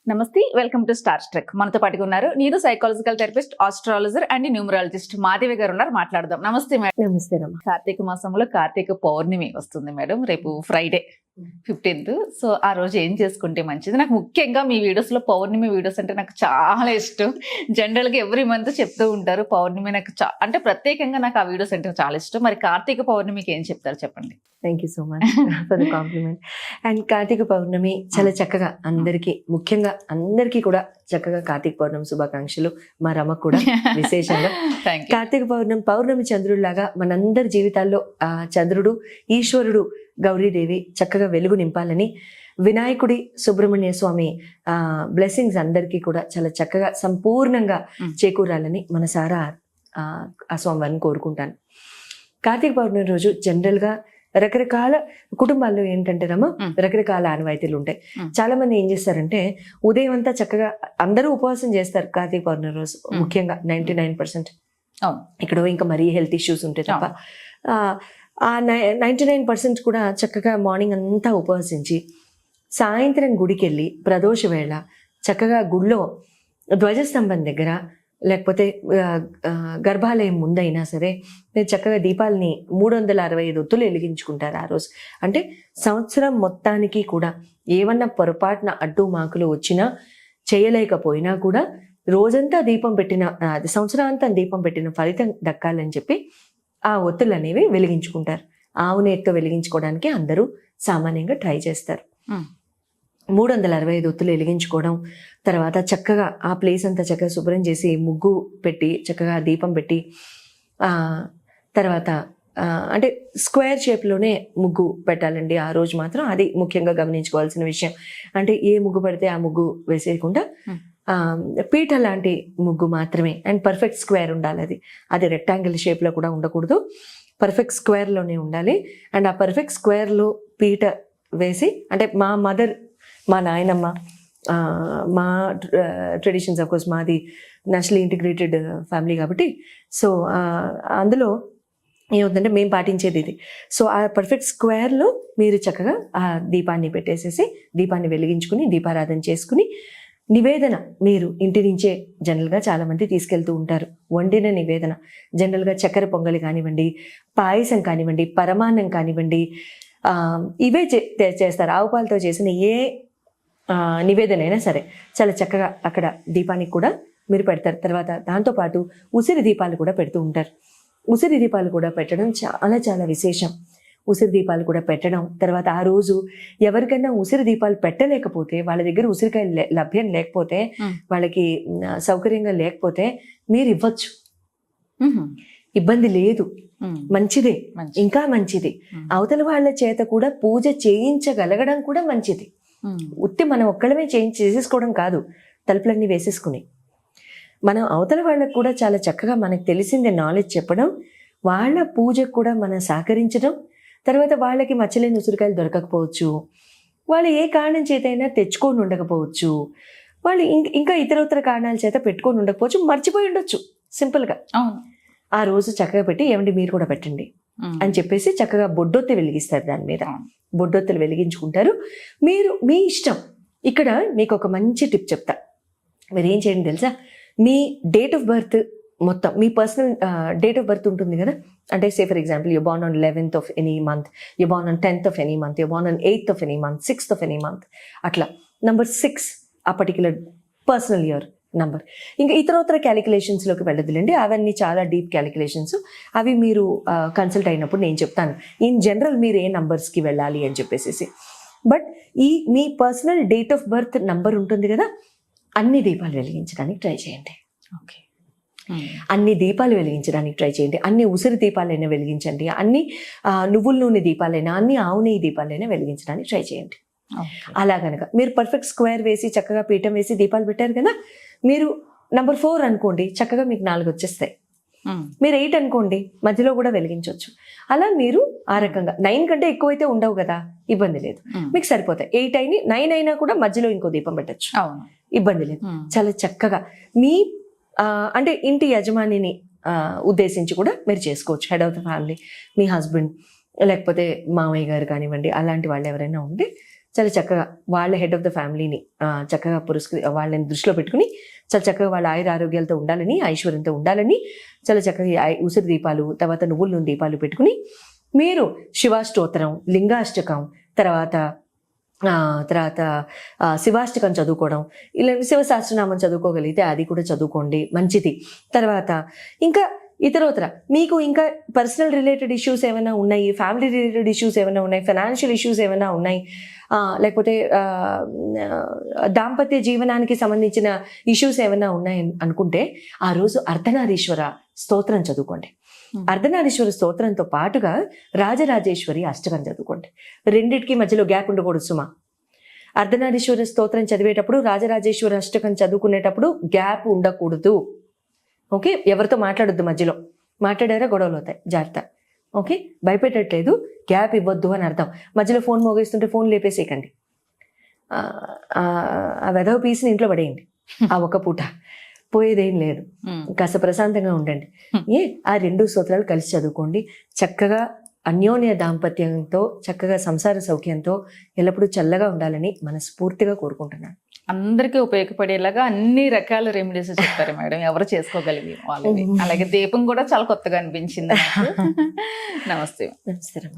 నమస్తే, welcome to star trek. మనతో పాటుగా ఉన్నారు నేను psychological therapist, astrologer and numerologist Madhavi గారు ఉన్నారు. మాట్లాడదాం. నమస్తే మేడం. నమస్తే రమ్మ. కార్తీక మాసంలో కార్తీక పౌర్ణమి వస్తుంది మేడం, రేపు ఫ్రైడే 15th. సో ఆ రోజు ఏం చేసుకుంటే మంచిది? నాకు ముఖ్యంగా మీ వీడియోస్ లో పౌర్ణమి వీడియోస్ అంటే నాకు చాలా ఇష్టం. జనరల్ గా ఎవ్రీ మంత్ చెప్తూ ఉంటారు పౌర్ణమి. నాకు అంటే ప్రత్యేకంగా నాకు ఆ వీడియోస్ అంటే చాలా ఇష్టం. మరి కార్తీక పౌర్ణమికి ఏం చెప్తారు చెప్పండి. Thank you so much for the compliment. And Karthika Pournami చాలా చక్కగా అందరికీ, ముఖ్యంగా అందరికీ కూడా చక్కగా కార్తీక పౌర్ణమి శుభాకాంక్షలు. మా రమకు కూడా విశేషంగా కార్తీక పౌర్ణమి చంద్రుడిలాగా మనందరి జీవితాల్లో ఆ చంద్రుడు, ఈశ్వరుడు, గౌరీదేవి చక్కగా వెలుగు నింపాలని, వినాయకుడి, సుబ్రహ్మణ్య స్వామి బ్లెస్సింగ్స్ అందరికీ కూడా చాలా చక్కగా సంపూర్ణంగా చేకూరాలని మనసారా ఆ స్వామివారిని కోరుకుంటాను. కార్తీక పౌర్ణమి రోజు జనరల్గా రకరకాల కుటుంబాల్లో ఏంటంటే రమ్మ, రకరకాల ఆనవాయితీలు ఉంటాయి. చాలా మంది ఏం చేస్తారంటే ఉదయం అంతా చక్కగా అందరూ ఉపవాసం చేస్తారు కార్తీక పౌర్ణమి రోజు, ముఖ్యంగా 99%. ఇక్కడ ఇంకా మరీ హెల్త్ ఇష్యూస్ ఉంటాయి తప్ప ఆ 99% కూడా చక్కగా మార్నింగ్ అంతా ఉపవసించి సాయంత్రం గుడికి వెళ్ళి ప్రదోష వేళ చక్కగా గుడిలో ధ్వజస్తంభం దగ్గర లేకపోతే గర్భాలయం ముందైనా సరే చక్కగా దీపాలని 365 ఒత్తులు వెలిగించుకుంటారు ఆ రోజు. అంటే సంవత్సరం మొత్తానికి కూడా ఏమన్నా పొరపాటున అడ్డు మాకులు వచ్చినా, చేయలేకపోయినా కూడా రోజంతా దీపం పెట్టిన, సంవత్సరాంతం దీపం పెట్టిన ఫలితం దక్కాలని చెప్పి ఆ ఒత్తులు అనేవి వెలిగించుకుంటారు. ఆవు నేతితో వెలిగించుకోవడానికి అందరూ సామాన్యంగా ట్రై చేస్తారు. 365 ఒత్తులు వెలిగించుకోవడం, తర్వాత చక్కగా ఆ ప్లేస్ అంతా చక్కగా శుభ్రం చేసి ముగ్గు పెట్టి చక్కగా దీపం పెట్టి, తర్వాత అంటే స్క్వేర్ షేప్లోనే ముగ్గు పెట్టాలండి ఆ రోజు మాత్రం. అది ముఖ్యంగా గమనించుకోవాల్సిన విషయం. అంటే ఏ ముగ్గు పడితే ఆ ముగ్గు వేసేయకుండా పీఠ లాంటి ముగ్గు మాత్రమే. అండ్ పర్ఫెక్ట్ స్క్వేర్ ఉండాలి. అది రెక్టాంగిల్ షేప్లో కూడా ఉండకూడదు, పర్ఫెక్ట్ స్క్వేర్లోనే ఉండాలి. అండ్ ఆ పర్ఫెక్ట్ స్క్వేర్లో పీఠ వేసి, అంటే మా మదర్, మా నాయనమ్మ, మా ట్రెడిషన్స్ ఆఫ్ కోర్స్ మాది నేషనల్ ఇంటిగ్రేటెడ్ ఫ్యామిలీ కాబట్టి, సో అందులో ఏమవుతుందంటే మేము పాటించేది ఇది. సో ఆ పర్ఫెక్ట్ స్క్వేర్లో మీరు చక్కగా ఆ దీపాన్ని పెట్టేసేసి దీపాన్ని వెలిగించుకుని దీపారాధన చేసుకుని, నివేదన మీరు ఇంటి నుంచే జనరల్గా చాలామంది తీసుకెళ్తూ ఉంటారు. వండిన నివేదన జనరల్గా చక్కెర పొంగలి కానివ్వండి, పాయసం కానివ్వండి, పరమాన్నం కానివ్వండి, ఇవే చేస్తారు. ఆవు పాలతో చేసిన ఏ నివేదన అయినా సరే చాలా చక్కగా అక్కడ దీపానికి కూడా మీరు పెడతారు. తర్వాత దాంతోపాటు ఉసిరి దీపాలు కూడా పెడుతూ ఉంటారు. ఉసిరి దీపాలు కూడా పెట్టడం చాలా చాలా విశేషం. ఉసిరి దీపాలు కూడా పెట్టడం, తర్వాత ఆ రోజు ఎవరికైనా ఉసిరి దీపాలు పెట్టలేకపోతే, వాళ్ళ దగ్గర ఉసిరికాయ లభ్యం లేకపోతే, వాళ్ళకి సౌకర్యంగా లేకపోతే మీరు ఇవ్వచ్చు, ఇబ్బంది లేదు, మంచిదే, ఇంకా మంచిది. అవతల వాళ్ళ చేత కూడా పూజ చేయించగలగడం కూడా మంచిది. ఉత్తి మనం ఒక్కడమే చేసేసుకోవడం కాదు, తలుపులన్నీ వేసేసుకుని మనం అవతల వాళ్ళకు కూడా చాలా చక్కగా మనకు తెలిసిందే నాలెడ్జ్ చెప్పడం, వాళ్ళ పూజకు కూడా మనం సహకరించడం. తర్వాత వాళ్ళకి మచ్చలేని ఉసిరికాయలు దొరకకపోవచ్చు, వాళ్ళు ఏ కారణం చేతైనా తెచ్చుకొని ఉండకపోవచ్చు, వాళ్ళు ఇంకా ఇతర కారణాల చేత పెట్టుకొని ఉండకపోవచ్చు, మర్చిపోయి ఉండొచ్చు. సింపుల్గా ఆ రోజు చక్కగా పెట్టి, ఏమండి మీరు కూడా పెట్టండి అని చెప్పేసి చక్కగా బొడ్డొత్తి వెలిగిస్తారు. దాని మీద బొడ్డొత్తులు వెలిగించుకుంటారు. మీరు మీ ఇష్టం. ఇక్కడ మీకు ఒక మంచి టిప్ చెప్తా. మీరు ఏం చేయండి తెలుసా, మీ డేట్ ఆఫ్ బర్త్ మొత్తం, మీ పర్సనల్ డేట్ ఆఫ్ బర్త్ ఉంటుంది కదా. అంటే say for example you Born on 11th of any month, you Born on 10th of any month, you Born on 8th of any month, 6th of any month, అట్లా number 6 ఆ particular personal year number. ఇంకా ఇతర క్యాలిక్యులేషన్స్లోకి వెళ్ళదులేండి, అవన్నీ చాలా deep calculations. అవి మీరు consult అయినప్పుడు నేను చెప్తాను ఇన్ జనరల్ మీరు ఏ నంబర్స్కి వెళ్ళాలి అని చెప్పేసి. బట్ ఈ మీ personal date of birth number ఉంటుంది కదా, అన్ని దీపాలు వెలిగించడానికి ట్రై చేయండి. ఓకే, అన్ని దీపాలు వెలిగించడానికి ట్రై చేయండి. అన్ని ఉసిరి దీపాలైనా వెలిగించండి, అన్ని నువ్వుల నూనె దీపాలైనా, అన్ని ఆవు నెయ్యి దీపాలైనా వెలిగించడానికి ట్రై చేయండి. అలా కనుక మీరు పర్ఫెక్ట్ స్క్వేర్ వేసి చక్కగా పీఠం వేసి దీపాలు పెట్టారు కదా, మీరు నంబర్ 4 అనుకోండి, చక్కగా మీకు 4 వచ్చేస్తాయి. మీరు 8 అనుకోండి, మధ్యలో కూడా వెలిగించవచ్చు. అలా మీరు ఆ రకంగా 9 కంటే ఎక్కువైతే ఉండవు కదా, ఇబ్బంది లేదు, మీకు సరిపోతాయి. 8 అయినా 9 అయినా కూడా మధ్యలో ఇంకో దీపం పెట్టచ్చు, ఇబ్బంది లేదు. చాలా చక్కగా మీ అంటే ఇంటి యజమానిని ఉద్దేశించి కూడా మీరు చేసుకోవచ్చు. Head of the family, me husband, లేకపోతే మామయ్య గారు కానివ్వండి, అలాంటి వాళ్ళు ఎవరైనా ఉంటే చాలా చక్కగా వాళ్ళ హెడ్ ఆఫ్ ద ఫ్యామిలీని చక్కగా వాళ్ళని దృష్టిలో పెట్టుకుని చాలా చక్కగా వాళ్ళ ఆయుర ఆరోగ్యాలతో ఉండాలని, ఐశ్వర్యంతో ఉండాలని చాలా చక్కగా ఉసిరి దీపాలు, తర్వాత నువ్వుల నూనె దీపాలు పెట్టుకుని మీరు శివాష్టోత్తరం, లింగాష్టకం, తర్వాత శివాష్టకం చదువుకోవడం, ఇలా శివసహస్రనామం చదువుకోగలిగితే అది కూడా చదువుకోండి, మంచిది. తర్వాత ఇంకా ఇతరోతర మీకు ఇంకా పర్సనల్ రిలేటెడ్ ఇష్యూస్ ఏమైనా ఉన్నాయి, ఫ్యామిలీ రిలేటెడ్ ఇష్యూస్ ఏమైనా ఉన్నాయి, ఫైనాన్షియల్ ఇష్యూస్ ఏమైనా ఉన్నాయి, లేకపోతే దాంపత్య జీవనానికి సంబంధించిన ఇష్యూస్ ఏమైనా ఉన్నాయి అనుకుంటే ఆ రోజు అర్ధనారీశ్వర స్తోత్రం చదువుకోండి. అర్ధనారీశ్వర స్తోత్రంతో పాటుగా రాజరాజేశ్వరి అష్టకం చదువుకోండి. రెండిటికి మధ్యలో గ్యాప్ ఉండకూడదు సుమా. అర్ధనారీశ్వర స్తోత్రం చదివేటప్పుడు, రాజరాజేశ్వర అష్టకం చదువుకునేటప్పుడు గ్యాప్ ఉండకూడదు. ఓకే, ఎవరితో మాట్లాడొద్దు, మధ్యలో మాట్లాడారా గొడవలు అవుతాయి, జాగ్రత్త. ఓకే, భయపెట్టట్లేదు, గ్యాప్ ఇవ్వద్దు అని అర్థం. మధ్యలో ఫోన్ మోగేస్తుంటే ఫోన్ లేపేసేయకండి. ఆ వెధవ పీస్ని ఇంట్లో పడేయండి. ఆ ఒక్క పూట పోయేదేం లేదు, కాస్త ప్రశాంతంగా ఉండండి. ఆ 2 స్తోత్రాలు కలిసి చదువుకోండి. చక్కగా అన్యోన్య దాంపత్యంతో, చక్కగా సంసార సౌఖ్యంతో ఎల్లప్పుడూ చల్లగా ఉండాలని మనస్ఫూర్తిగా కోరుకుంటున్నాను. అందరికీ ఉపయోగపడేలాగా అన్ని రకాల రెమెడీస్ చెప్పారు మేడం, ఎవరు చేసుకోగలిగి వాళ్ళని. అలాగే దీపం కూడా చాలా కొత్తగా అనిపించింది నాకు. నమస్తే. నమస్కారం.